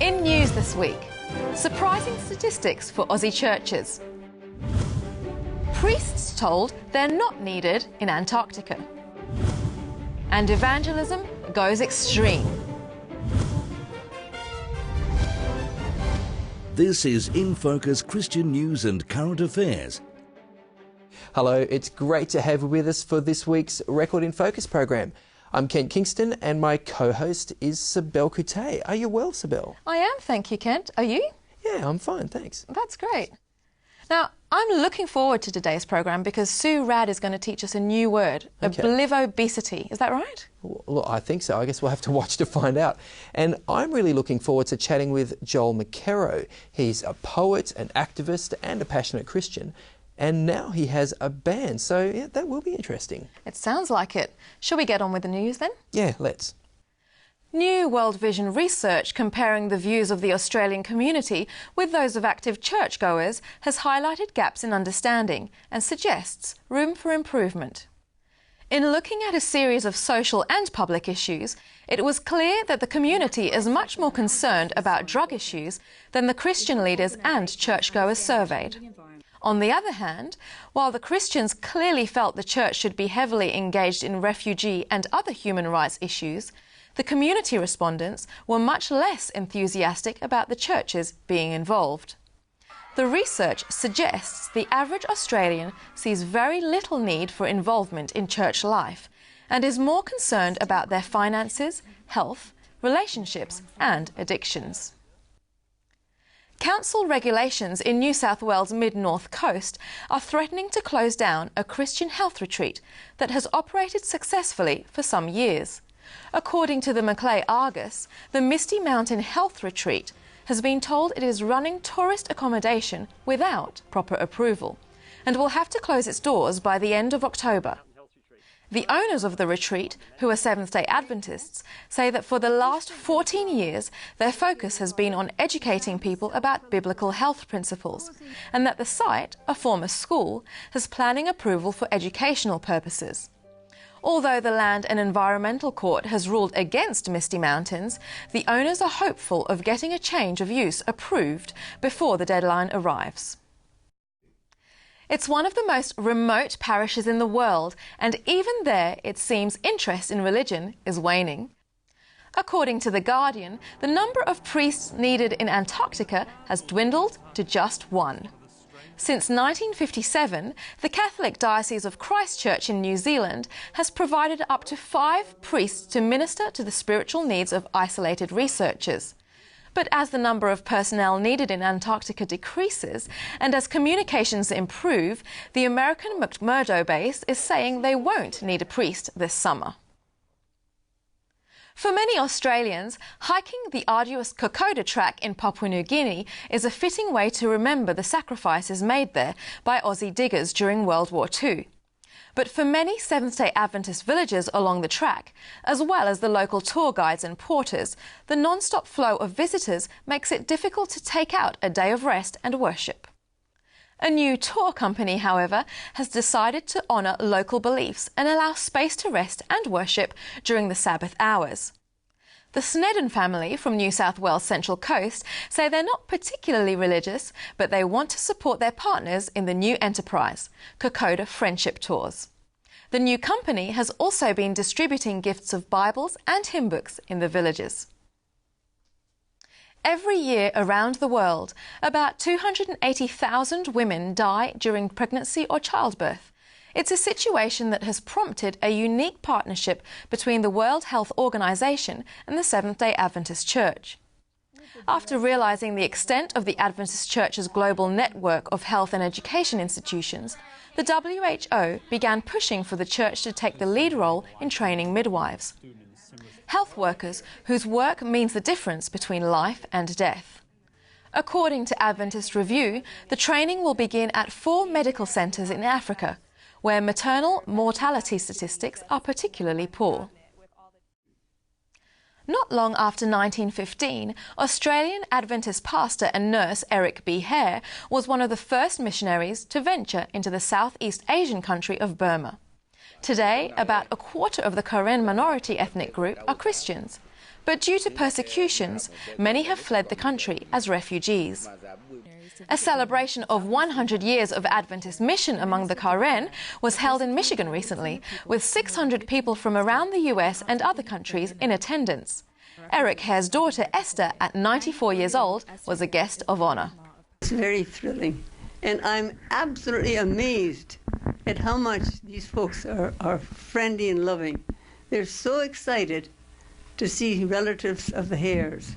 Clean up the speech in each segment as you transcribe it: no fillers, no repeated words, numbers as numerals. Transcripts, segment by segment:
In news this week, surprising statistics for Aussie churches. Priests told they're not needed in Antarctica. And evangelism goes extreme. This is InFocus Christian News and Current Affairs. Hello, it's great to have you with us for this week's Record in Focus program. I'm Kent Kingston and my co-host is Sibel Coutet. Are you well, Sibel? I am, thank you, Kent. Are you? Yeah, I'm fine, thanks. That's great. Now, I'm looking forward to today's program because Sue Rad is going to teach us a new word, oblivobesity. Is that right? Well, I think so. I guess we'll have to watch to find out. And I'm really looking forward to chatting with Joel McKerrow. He's a poet, an activist and a passionate Christian. And now he has a band, so yeah, that will be interesting. It sounds like it. Shall we get on with the news then? Yeah, let's. New World Vision research comparing the views of the Australian community with those of active churchgoers has highlighted gaps in understanding and suggests room for improvement. In looking at a series of social and public issues, it was clear that the community is much more concerned about drug issues than the Christian leaders and churchgoers surveyed. On the other hand, while the Christians clearly felt the church should be heavily engaged in refugee and other human rights issues, the community respondents were much less enthusiastic about the churches being involved. The research suggests the average Australian sees very little need for involvement in church life and is more concerned about their finances, health, relationships and addictions. Council regulations in New South Wales' mid-north coast are threatening to close down a Christian health retreat that has operated successfully for some years. According to the Macleay Argus, the Misty Mountain Health Retreat has been told it is running tourist accommodation without proper approval and will have to close its doors by the end of October. The owners of the retreat, who are Seventh-day Adventists, say that for the last 14 years their focus has been on educating people about biblical health principles, and that the site, a former school, has planning approval for educational purposes. Although the Land and Environmental Court has ruled against Misty Mountains, the owners are hopeful of getting a change of use approved before the deadline arrives. It's one of the most remote parishes in the world, and even there it seems interest in religion is waning. According to The Guardian, the number of priests needed in Antarctica has dwindled to just one. Since 1957, the Catholic Diocese of Christchurch in New Zealand has provided up to 5 priests to minister to the spiritual needs of isolated researchers. But as the number of personnel needed in Antarctica decreases, and as communications improve, the American McMurdo base is saying they won't need a priest this summer. For many Australians, hiking the arduous Kokoda track in Papua New Guinea is a fitting way to remember the sacrifices made there by Aussie diggers during World War II. But for many Seventh-day Adventist villagers along the track, as well as the local tour guides and porters, the non-stop flow of visitors makes it difficult to take out a day of rest and worship. A new tour company, however, has decided to honour local beliefs and allow space to rest and worship during the Sabbath hours. The Snedden family from New South Wales Central Coast say they're not particularly religious, but they want to support their partners in the new enterprise, Kokoda Friendship Tours. The new company has also been distributing gifts of Bibles and hymn books in the villages. Every year around the world, about 280,000 women die during pregnancy or childbirth. It's a situation that has prompted a unique partnership between the World Health Organization and the Seventh-day Adventist Church. After realizing the extent of the Adventist Church's global network of health and education institutions, the WHO began pushing for the Church to take the lead role in training midwives, health workers whose work means the difference between life and death. According to Adventist Review, the training will begin at 4 medical centres in Africa, where maternal mortality statistics are particularly poor. Not long after 1915, Australian Adventist pastor and nurse Eric B. Hare was one of the first missionaries to venture into the Southeast Asian country of Burma. Today, about a quarter of the Karen minority ethnic group are Christians, But due to persecutions, many have fled the country as refugees. A celebration of 100 years of Adventist mission among the Karen was held in Michigan recently, with 600 people from around the US and other countries in attendance. Eric Hare's daughter Esther, at 94 years old, was a guest of honour. It's very thrilling, and I'm absolutely amazed at how much these folks are friendly and loving. They're so excited to see relatives of the Hares.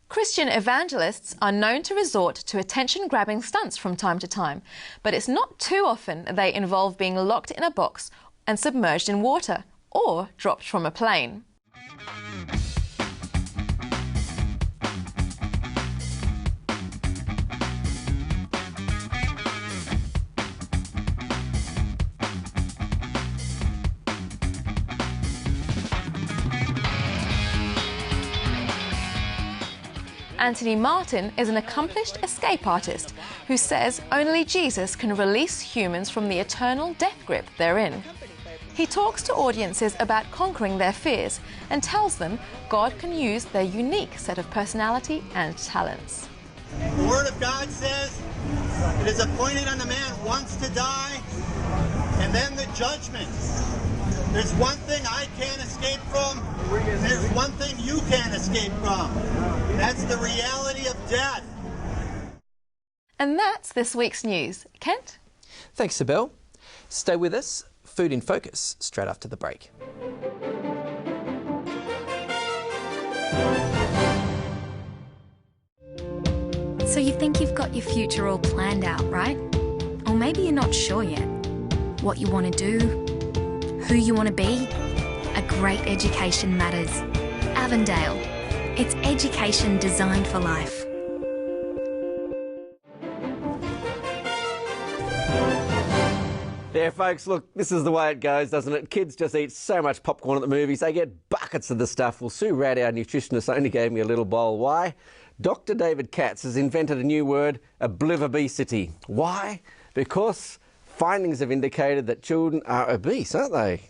Christian evangelists are known to resort to attention-grabbing stunts from time to time, but it's not too often they involve being locked in a box and submerged in water, or dropped from a plane. Anthony Martin is an accomplished escape artist who says only Jesus can release humans from the eternal death grip they're in. He talks to audiences about conquering their fears and tells them God can use their unique set of personality and talents. The Word of God says it is appointed on the man once to die, and then the judgment. There's one thing I can't escape from, and there's one thing you can't escape from. That's the reality of death. And that's this week's news. Kent? Thanks, Sibel. Stay with us. Food in Focus, straight after the break. So you think you've got your future all planned out, right? Or maybe you're not sure yet. What you want to do, who you want to be? A great education matters. Avondale. It's education designed for life. Yeah, folks, look, this is the way it goes, doesn't it? Kids just eat so much popcorn at the movies, they get buckets of the stuff. Well, Sue Rad, our nutritionist, only gave me a little bowl. Why? Dr. David Katz has invented a new word, oblivobesity. Why? Because findings have indicated that children are obese, aren't they?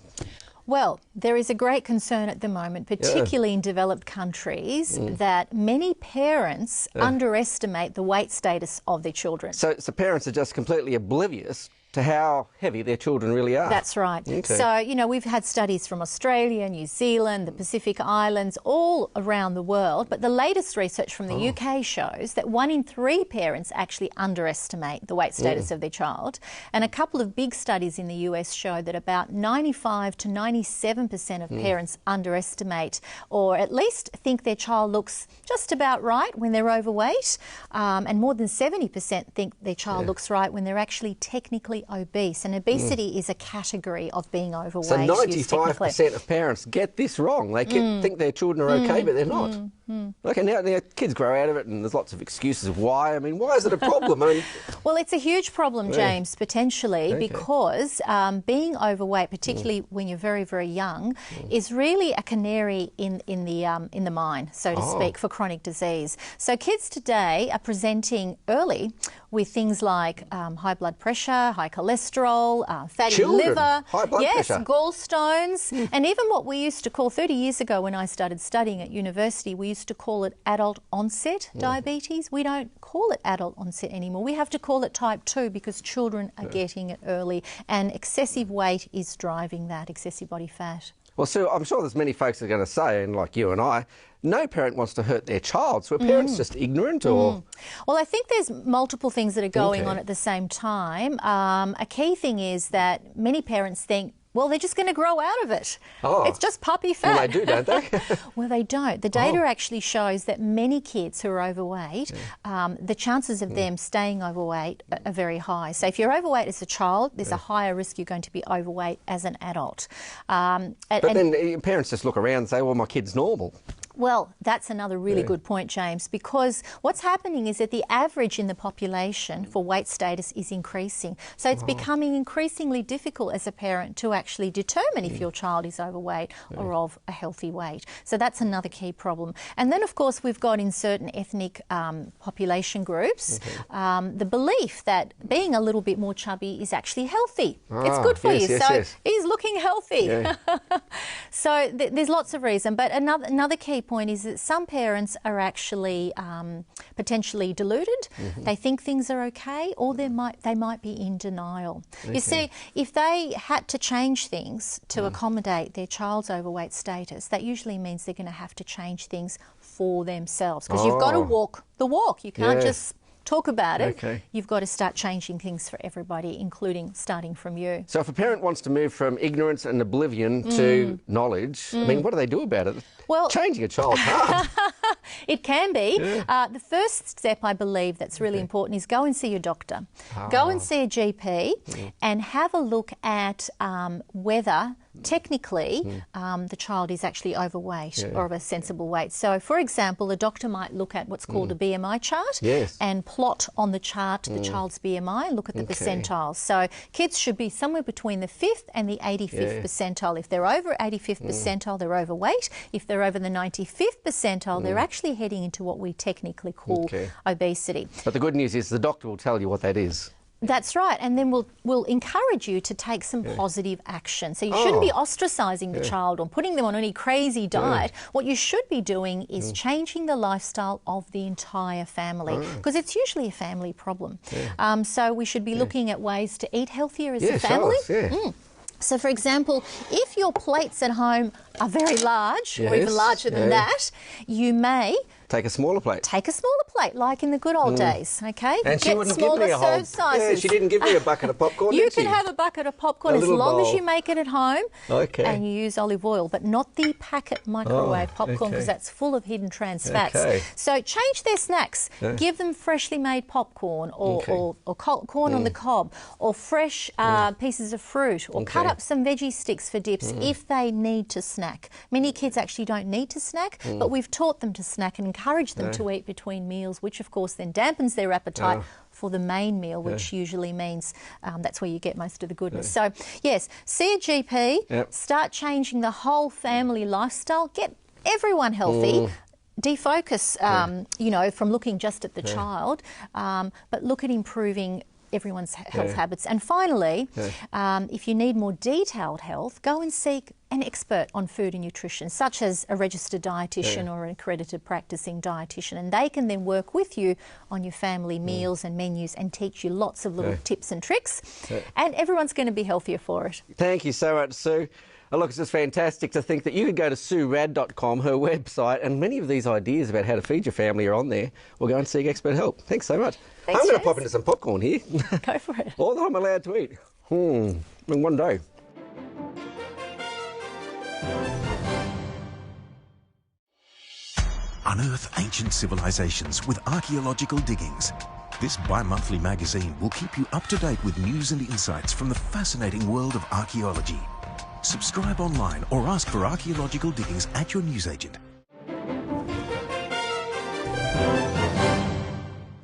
Well, there is a great concern at the moment, particularly in developed countries, that many parents underestimate the weight status of their children. So parents are just completely oblivious to how heavy their children really are. That's right. Okay. So, you know, we've had studies from Australia, New Zealand, the Pacific Islands, all around the world, but the latest research from the UK shows that 1 in 3 parents actually underestimate the weight status of their child. And a couple of big studies in the US show that about 95 to 97% of parents underestimate, or at least think their child looks just about right when they're overweight, and more than 70% think their child looks right when they're actually technically obese. And obesity is a category of being overweight. So 95% of parents get this wrong. They think their children are okay, but they're not. Okay, now kids grow out of it and there's lots of excuses of why. I mean, why is it a problem? I mean, well, it's a huge problem, James, potentially, because being overweight, particularly when you're very, very young, is really a canary in the mine, so to speak, for chronic disease. So kids today are presenting early with things like high blood pressure, high cholesterol, fatty liver, high blood pressure, gallstones, and even what we used to call 30 years ago when I started studying at university, we used to call it adult onset diabetes. We don't call it adult onset anymore. We have to call it type 2 because children are getting it early, and excessive weight is driving that, excessive body fat. Well, Sue, I'm sure there's many folks that are going to say, and like you and I, no parent wants to hurt their child. So are parents just ignorant or...? Well, I think there's multiple things that are going on at the same time. A key thing is that many parents think, well, they're just going to grow out of it. It's just puppy fat. Well, they do, don't they? Well, they don't. The data actually shows that many kids who are overweight, the chances of them staying overweight are very high. So if you're overweight as a child, there's a higher risk you're going to be overweight as an adult. But then parents just look around and say, well, my kid's normal. Well, that's another really good point, James, because what's happening is that the average in the population for weight status is increasing. So it's becoming increasingly difficult as a parent to actually determine if your child is overweight or of a healthy weight. So that's another key problem. And then, of course, we've got in certain ethnic population groups the belief that being a little bit more chubby is actually healthy. It's good for you. So he's looking healthy. Yeah. So there's lots of reasons. But another key point is that some parents are actually potentially deluded. They think things are okay, or they might be in denial. You see, if they had to change things to accommodate their child's overweight status, that usually means they're going to have to change things for themselves, because you've got to walk the walk. You can't just talk about it. You've got to start changing things for everybody, including starting from you. So if a parent wants to move from ignorance and oblivion to knowledge, I mean, what do they do about it? Well, changing a child's hard. It can be. The first step, I believe, that's really important is go and see your doctor. Go and see a GP and have a look at whether technically the child is actually overweight or of a sensible weight. So, for example, a doctor might look at what's called a BMI chart and plot on the chart the child's BMI and look at the percentiles. So kids should be somewhere between the 5th and the 85th percentile. If they're over 85th percentile, they're overweight. If they're over the 95th percentile, they're actually heading into what we technically call obesity. But the good news is the doctor will tell you what that is. That's right, and then we'll encourage you to take some positive action. So you shouldn't be ostracising the child or putting them on any crazy diet. What you should be doing is changing the lifestyle of the entire family, because it's usually a family problem. So we should be looking at ways to eat healthier as a family. So, for example, if your plates at home are very large, or even larger than that, you may take a smaller plate. Take a smaller plate, like in the good old days, okay? And she wouldn't give me a whole... sizes. she didn't give me a bucket of popcorn, You did she? can have a bucket of popcorn as long as you make it at home and you use olive oil, but not the packet microwave popcorn, because that's full of hidden trans fats. So change their snacks. Give them freshly made popcorn or corn on the cob, or fresh pieces of fruit, or cut up some veggie sticks for dips if they need to snack. Many kids actually don't need to snack, but we've taught them to snack and encourage them to eat between meals, which of course then dampens their appetite for the main meal, which usually means that's where you get most of the goodness. So yes, see a GP, start changing the whole family lifestyle, get everyone healthy. Defocus, you know, from looking just at the child, but look at improving everyone's health habits. And finally, if you need more detailed health, go and seek an expert on food and nutrition, such as a registered dietitian or an accredited practicing dietitian, and they can then work with you on your family meals and menus and teach you lots of little tips and tricks, and everyone's going to be healthier for it. Thank you so much, Sue. Oh, look, it's just fantastic to think that you could go to SueRad.com, her website, and many of these ideas about how to feed your family are on there. We'll go and seek expert help. Thanks so much. Thanks, I'm going to pop into some popcorn here. Go for it. All that I'm allowed to eat. In one day. Unearth ancient civilizations with archaeological diggings. This bi-monthly magazine will keep you up to date with news and insights from the fascinating world of archaeology. Subscribe online or ask for archaeological diggings at your newsagent.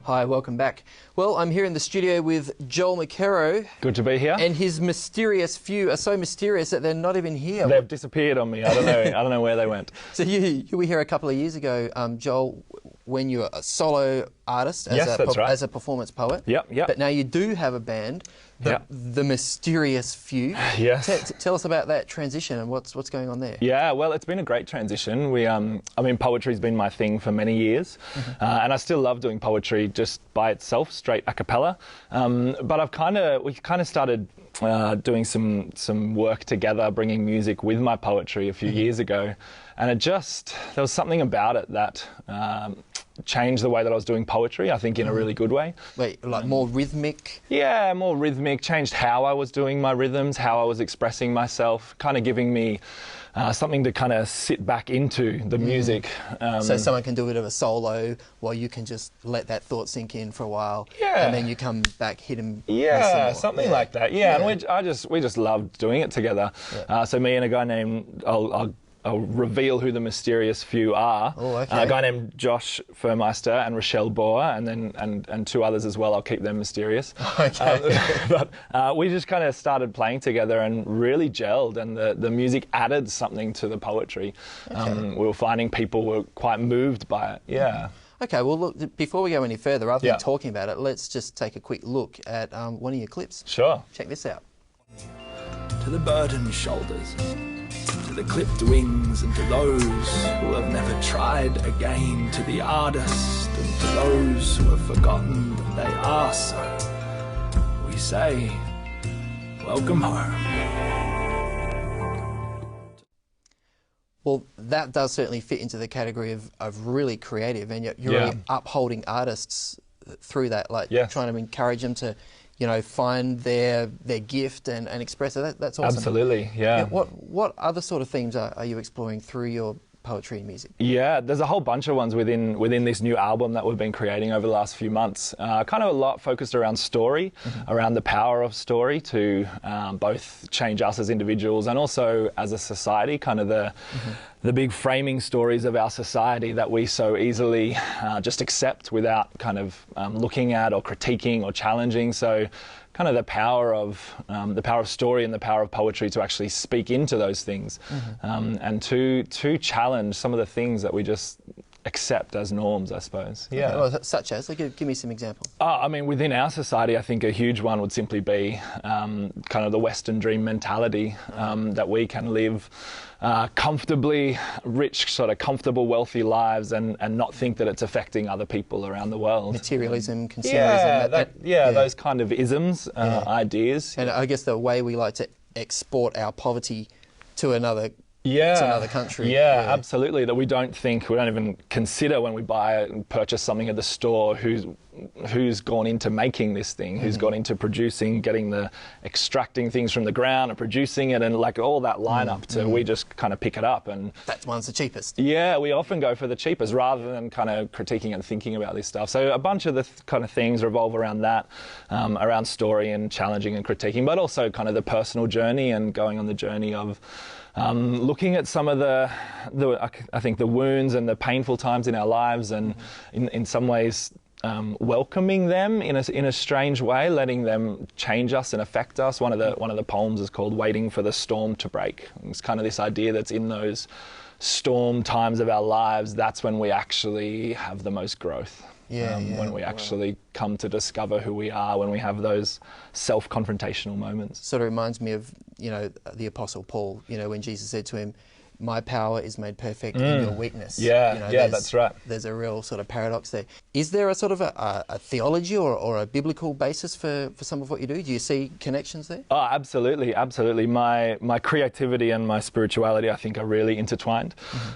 Hi, welcome back. Well, I'm here in the studio with Joel McKerrow. Good to be here. And his mysterious few are so mysterious that they're not even here. They've disappeared on me. I don't know where they went. So you were here a couple of years ago, Joel, when you were a solo artist as a performance poet. Yep. But now you do have a band, the Mysterious Few. Yes. Tell us about that transition and what's going on there. Yeah, well, it's been a great transition. Poetry's been my thing for many years, and I still love doing poetry just by itself, straight a cappella. But we've kind of started doing some work together, bringing music with my poetry a few years ago, and there was something about it that changed the way that I was doing poetry, I think in a really good way. Wait, like more rhythmic? Yeah, more rhythmic, changed how I was doing my rhythms, how I was expressing myself, kind of giving me something to kind of sit back into the music. So someone can do a bit of a solo while you can just let that thought sink in for a while, and then you come back, hit him. Yeah, something like that. Yeah, and we just loved doing it together. So me and a guy named, I'll I'll reveal who the mysterious few are. Oh, okay. A guy named Josh Furmeister and Rochelle Boer, and then and two others as well. I'll keep them mysterious. Okay. But we just kind of started playing together and really gelled, and the music added something to the poetry. Okay. We were finding people were quite moved by it. Yeah. Okay, well, look, before we go any further, rather Yeah. than talking about it, let's just take a quick look at one of your clips. Sure. Check this out. To the burdened shoulders, to the clipped wings, and to those who have never tried again, to the artist and to those who have forgotten that they are so, we say, welcome home. Well, that does certainly fit into the category of really creative, and you're Yeah. really upholding artists through that, like Yeah. trying to encourage them to, you know, find their gift and express it. That's awesome. Absolutely, yeah. What other sort of themes are you exploring through your poetry and music? Yeah, there's a whole bunch of ones within this new album that we've been creating over the last few months. Kind of a lot focused around story, around the power of story to both change us as individuals and also as a society, kind of the big framing stories of our society that we so easily just accept without kind of looking at or critiquing or challenging. So kind of the power of story and the power of poetry to actually speak into those things, and to challenge some of the things that we just accept as norms, I suppose. Yeah. Okay, well, such as, like, give me some examples. I mean, within our society, I think a huge one would simply be kind of the Western dream mentality, that we can live comfortably rich, sort of comfortable, wealthy lives and not think that it's affecting other people around the world. Materialism, consumerism. Those kind of isms, ideas. And I guess the way we like to export our poverty to another country. Yeah, absolutely. That we don't even consider when we buy and purchase something at the store who's gone into making this thing, who's gone into producing, extracting things from the ground and producing it, and like all that lineup we just kind of pick it up, and that one's the cheapest. Yeah, we often go for the cheapest rather than kind of critiquing and thinking about this stuff. So a bunch of the kind of things revolve around that, around story and challenging and critiquing, but also kind of the personal journey and going on the journey of looking at some of I think the wounds and the painful times in our lives, and in some ways welcoming them in a strange way, letting them change us and affect us. One of the poems is called "Waiting for the Storm to Break." It's kind of this idea that's in those storm times of our lives, that's when we actually have the most growth. When we actually come to discover who we are, when we have those self-confrontational moments. Sort of reminds me of, the Apostle Paul, when Jesus said to him, "My power is made perfect in your weakness." That's right. There's a real sort of paradox there. Is there a sort of a theology or a biblical basis for some of what you do? Do you see connections there? Oh, absolutely, absolutely. My creativity and my spirituality, I think, are really intertwined.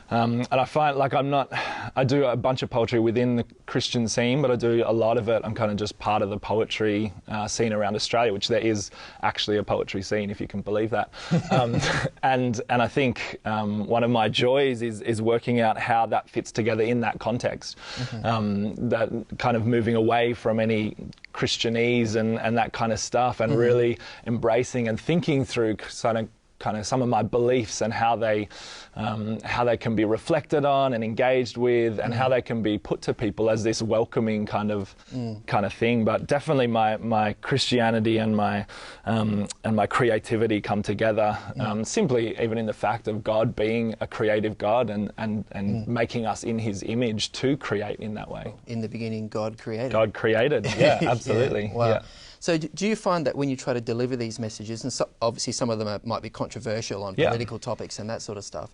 And I find, like, I do a bunch of poetry within the Christian scene, but I do a lot of it. I'm kind of just part of the poetry scene around Australia, which there is actually a poetry scene, if you can believe that. And I think one of my joys is working out how that fits together in that context. That kind of moving away from any Christianese and that kind of stuff, and really embracing and thinking through kind of some of my beliefs and how they can be reflected on and engaged with, and how they can be put to people as this welcoming kind of thing. But definitely my Christianity and my creativity come together simply even in the fact of God being a creative God and making us in His image to create in that way. In the beginning, God created. God created. Yeah, absolutely. Wow. Yeah. So do you find that when you try to deliver these messages, and obviously some of them might be controversial on political topics and that sort of stuff,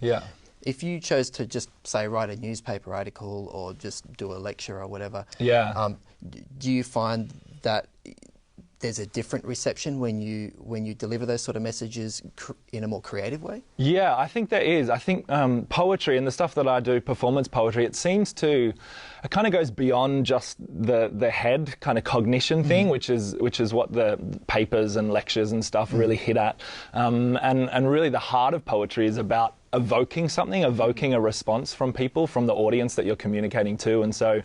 if you chose to just, say, write a newspaper article or just do a lecture or whatever, do you find that there's a different reception when you deliver those sort of messages in a more creative way? Yeah, I think there is. I think poetry and the stuff that I do, performance poetry, it kind of goes beyond just the head kind of cognition thing, which is what the papers and lectures and stuff really hit at. And really the heart of poetry is about evoking something, evoking a response from people, from the audience that you're communicating to. And so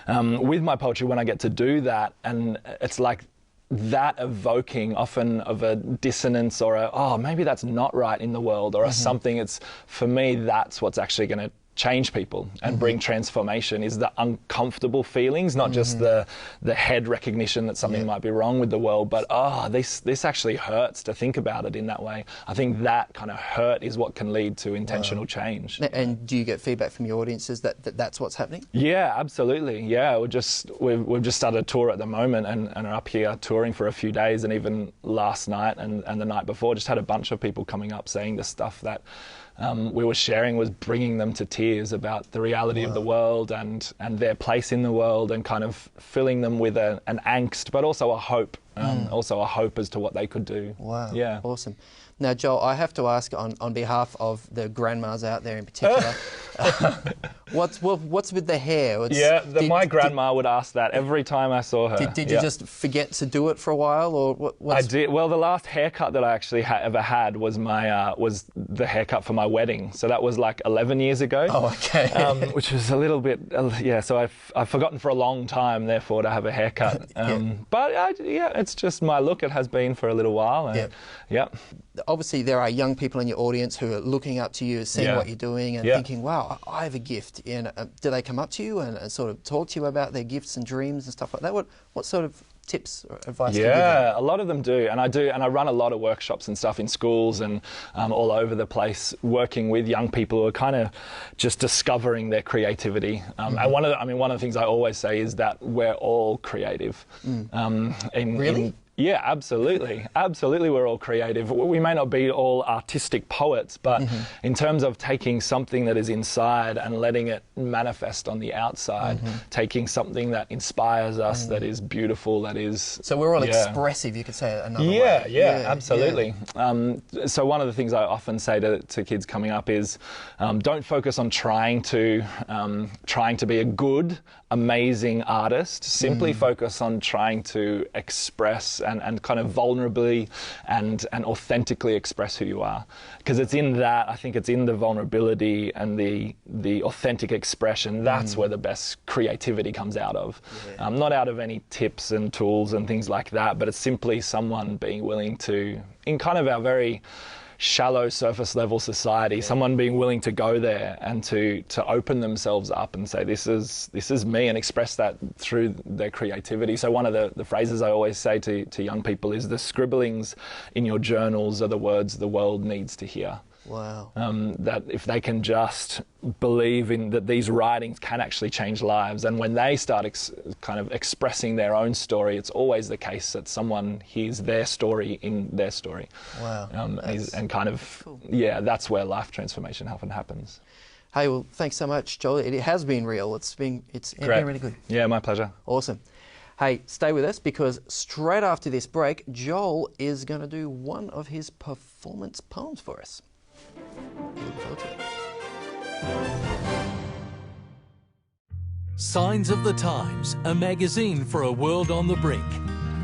with my poetry, when I get to do that, and it's like that evoking often of a dissonance or oh, maybe that's not right in the world, or something. For me, that's what's actually going to change people and bring transformation, is the uncomfortable feelings, not just the head recognition that something might be wrong with the world, but this actually hurts to think about it in that way. I think that kind of hurt is what can lead to intentional change. And do you get feedback from your audiences that's what's happening? Yeah, absolutely. Yeah, we've just started a tour at the moment and are up here touring for a few days, and even last night and the night before just had a bunch of people coming up saying the stuff that we were sharing was bringing them to tears about the reality of the world and their place in the world, and kind of filling them with an angst, but also a hope, as to what they could do. Wow. Yeah. Awesome. Now, Joel, I have to ask on behalf of the grandmas out there in particular, what's with the hair? My grandma would ask that every time I saw her. Did you just forget to do it for a while, or I did. Well, the last haircut that I actually ever had was was the haircut for my wedding. So that was like 11 years ago. Oh, okay. Which was a little bit, So I've forgotten for a long time, therefore, to have a haircut. But it's just my look. It has been for a little while. And, Obviously, there are young people in your audience who are looking up to you, seeing what you're doing, and thinking, "Wow, I have a gift." And do they come up to you and sort of talk to you about their gifts and dreams and stuff like that? What sort of tips or advice do you give them? Yeah, a lot of them do, and I run a lot of workshops and stuff in schools and all over the place, working with young people who are kind of just discovering their creativity. And one of the things I always say is that we're all creative. Really? Yeah, absolutely. Absolutely, we're all creative. We may not be all artistic poets, but in terms of taking something that is inside and letting it manifest on the outside, taking something that inspires us, that is beautiful, that is... So we're all expressive, you could say it another way. Yeah, absolutely. Yeah. So one of the things I often say to kids coming up is, don't focus on trying to be a good, amazing artist. Simply focus on trying to express and kind of vulnerably and authentically express who you are. Because it's in that, I think it's in the vulnerability and the authentic expression, that's where the best creativity comes out of. Not out of any tips and tools and things like that, but it's simply someone being willing to, in kind of our very shallow surface level society, someone being willing to go there and to open themselves up and say, this is me, and express that through their creativity. So one of the phrases I always say to young people is, the scribblings in your journals are the words the world needs to hear. Wow. That if they can just believe in that these writings can actually change lives, and when they start kind of expressing their own story, it's always the case that someone hears their story in their story. Wow. And kind of, that's where life transformation often happens. Hey, well, thanks so much, Joel. It has been real. It's been really good. Yeah, my pleasure. Awesome. Hey, stay with us, because straight after this break, Joel is going to do one of his performance poems for us. Look forward to it. Signs of the Times, a magazine for a world on the brink.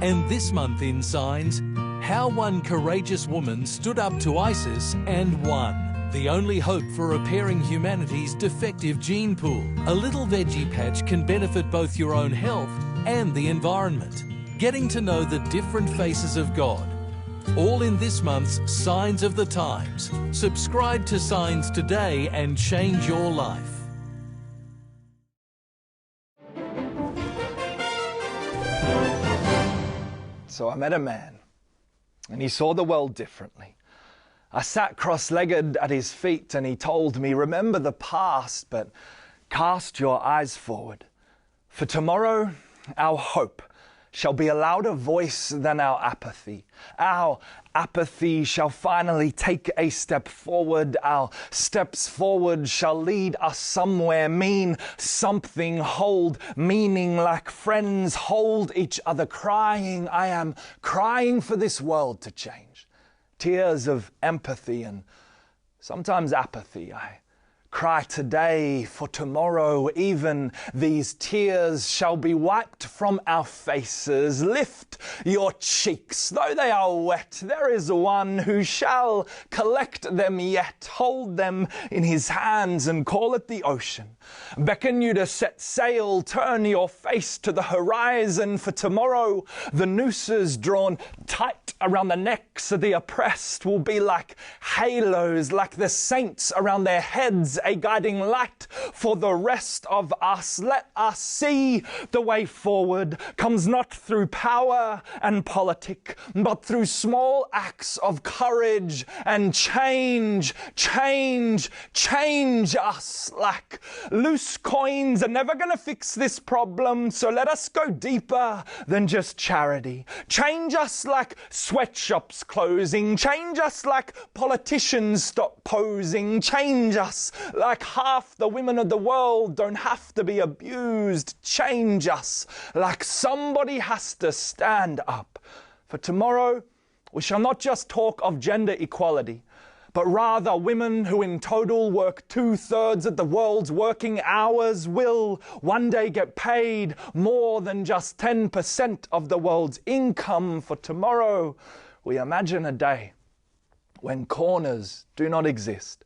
And this month in Signs, how one courageous woman stood up to ISIS and won. The only hope for repairing humanity's defective gene pool. A little veggie patch can benefit both your own health and the environment. Getting to know the different faces of God. All in this month's Signs of the Times. Subscribe to Signs today and change your life. So I met a man, and he saw the world differently. I sat cross-legged at his feet, and he told me, remember the past, but cast your eyes forward. For tomorrow, our hope shall be a louder voice than our apathy. Our apathy shall finally take a step forward. Our steps forward shall lead us somewhere. Mean something, hold meaning like friends. Hold each other crying. I am crying for this world to change. Tears of empathy and sometimes apathy. I Cry today, for tomorrow even these tears shall be wiped from our faces. Lift your cheeks, though they are wet. There is one who shall collect them yet. Hold them in his hands and call it the ocean. Beckon you to set sail, turn your face to the horizon. For tomorrow the nooses drawn tight around the necks of the oppressed will be like halos, like the saints around their heads, a guiding light for the rest of us. Let us see the way forward comes not through power and politic, but through small acts of courage and change. Change us. Like loose coins are never going to fix this problem, so let us go deeper than just charity. Change us like sweatshops closing. Change us like politicians stop posing. Change us like half the women of the world don't have to be abused. Change us like somebody has to stand up. For tomorrow, we shall not just talk of gender equality, but rather women who in total work 2/3 of the world's working hours will one day get paid more than just 10% of the world's income. For tomorrow, we imagine a day when corners do not exist.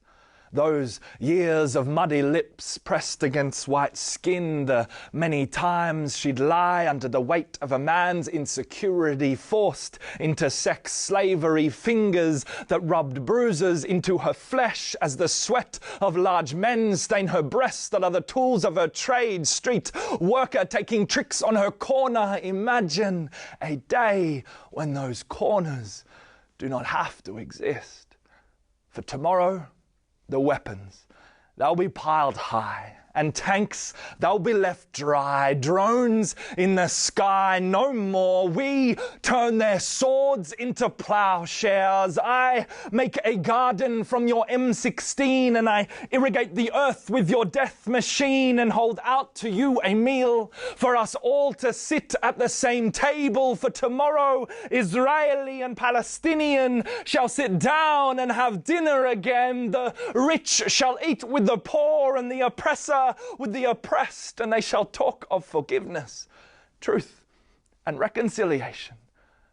Those years of muddy lips pressed against white skin, the many times she'd lie under the weight of a man's insecurity, forced into sex slavery, fingers that rubbed bruises into her flesh as the sweat of large men stain her breasts that are the tools of her trade, street worker taking tricks on her corner. Imagine a day when those corners do not have to exist. For tomorrow, the weapons, they'll be piled high, and tanks, they'll be left dry. Drones in the sky, no more. We turn their swords into plowshares. I make a garden from your M16, and I irrigate the earth with your death machine, and hold out to you a meal for us all to sit at the same table. For tomorrow, Israeli and Palestinian shall sit down and have dinner again. The rich shall eat with the poor, and the oppressor with the oppressed, and they shall talk of forgiveness, truth, and reconciliation.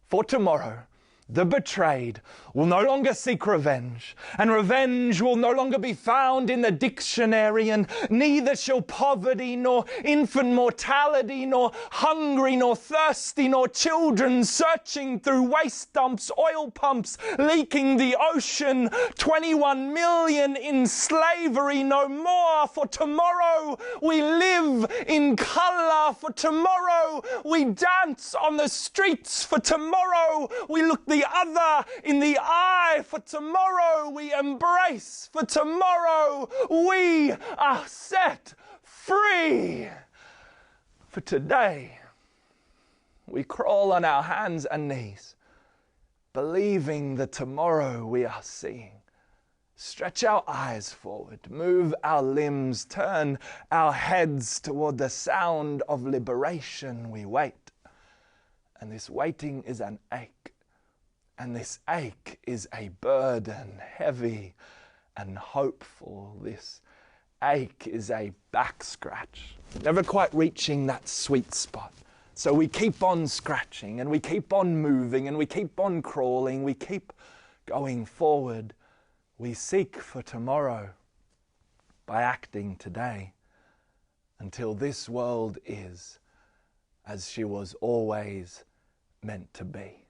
For tomorrow, the betrayed will no longer seek revenge, and revenge will no longer be found in the dictionary, and neither shall poverty, nor infant mortality, nor hungry, nor thirsty, nor children searching through waste dumps, oil pumps leaking the ocean, 21 million in slavery no more. For tomorrow we live in colour. For tomorrow we dance on the streets. For tomorrow we look the other in the eye. For tomorrow we embrace. For tomorrow we are set free. For today we crawl on our hands and knees, believing the tomorrow we are seeing. Stretch our eyes forward, move our limbs, turn our heads toward the sound of liberation. We wait, and this waiting is an ache. And this ache is a burden, heavy and hopeful. This ache is a back scratch, never quite reaching that sweet spot. So we keep on scratching, and we keep on moving, and we keep on crawling. We keep going forward. We seek for tomorrow by acting today until this world is as she was always meant to be.